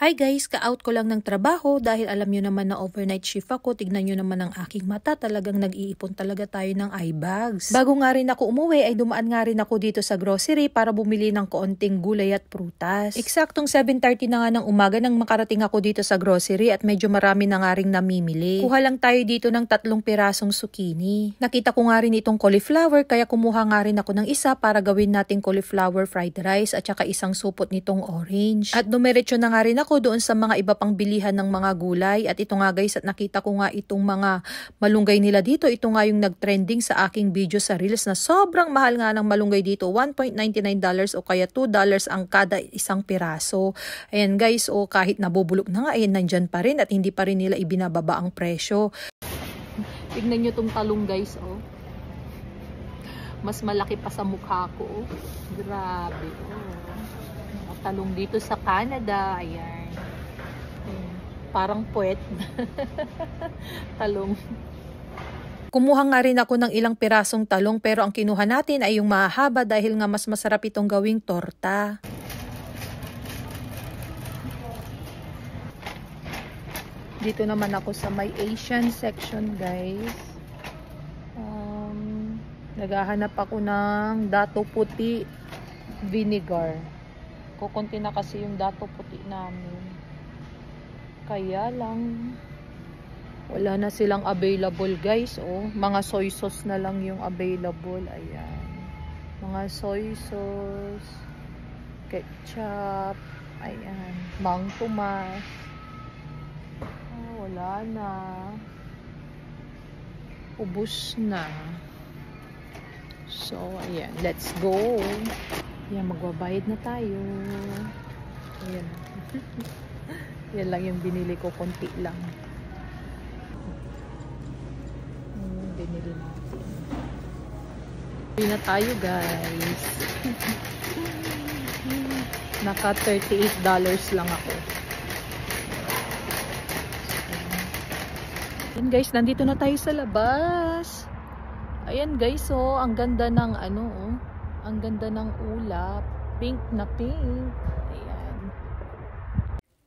Hi guys, ka-out ko lang ng trabaho dahil alam nyo naman na overnight shift ako. Tignan nyo naman ang aking mata, talagang nag-iipon talaga tayo ng eye bags. Bago nga rin ako umuwi ay dumaan nga rin ako dito sa grocery para bumili ng kaunting gulay at prutas. Eksaktong 7:30 na nga ng umaga nang makarating ako dito sa grocery at medyo marami na nga rin namimili. Kuha lang tayo dito ng 3 pirasong zucchini. Nakita ko nga rin itong cauliflower kaya kumuha nga rin ako ng isa para gawin nating cauliflower fried rice at saka isang supot nitong orange. At dumiretso na nga rin ako doon sa mga iba pang bilihan ng mga gulay. At ito nga guys, at nakita ko nga itong mga malunggay nila dito. Ito nga yung nag-trending sa aking video sa Reels na sobrang mahal nga ng malunggay dito. $1.99 o kaya $2 ang kada isang piraso. Ayan guys, o kahit nabubulok na nga, ayan nandyan pa rin at hindi pa rin nila ibinababa ang presyo. Tignan nyo tong talong guys, oh. Mas malaki pa sa mukha ko, oh. Grabe, oh. Talong dito sa Canada, ayan. Parang puwet. Talong. Kumuha nga rin ako ng ilang pirasong talong pero ang kinuha natin ay yung mahaba dahil nga mas masarap itong gawing torta. Dito naman ako sa may Asian section guys. Naghahanap ako ng dato puti vinegar. Kukunti na kasi yung dato puti namin. Kaya lang wala na silang available guys, oh. Mga soy sauce na lang yung available. Ayan. Mga soy sauce, ketchup, ayan, Mang Tomas. Wala na. Ubus na. So, ayan, let's go. Ayan, magbabayad na tayo. Ayan. Yan lang yung binili ko, konti lang. Binili natin. Binili na tayo guys. Naka $38 lang ako. Ayan guys, nandito na tayo sa labas. Ayan guys, oh, ang ganda ng ano, oh. Ang ganda ng ulap. Pink na pink.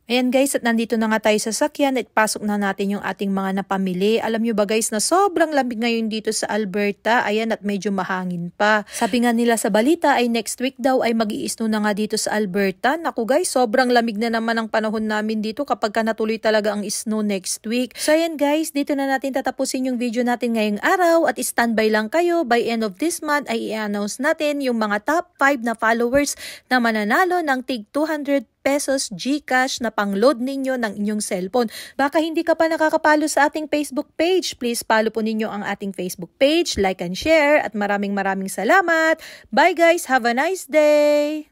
Ayan guys, at nandito na nga tayo sa sakyan at pasok na natin yung ating mga napamili. Alam nyo ba guys na sobrang lamig ngayon dito sa Alberta. Ayan, at medyo mahangin pa. Sabi nga nila sa balita ay next week daw ay mag-i-snow na nga dito sa Alberta. Naku guys, sobrang lamig na naman ang panahon namin dito kapag ka natuloy talaga ang snow next week. So ayan guys, dito na natin tatapusin yung video natin ngayong araw at standby lang kayo. By end of this month ay i-announce natin yung mga top 5 na followers na mananalo ng tig 200 pesos GCash na pang-load ninyo ng inyong cellphone. Baka hindi ka pa nakakapalo sa ating Facebook page. Please follow po ninyo ang ating Facebook page, like and share, at maraming salamat. Bye guys! Have a nice day!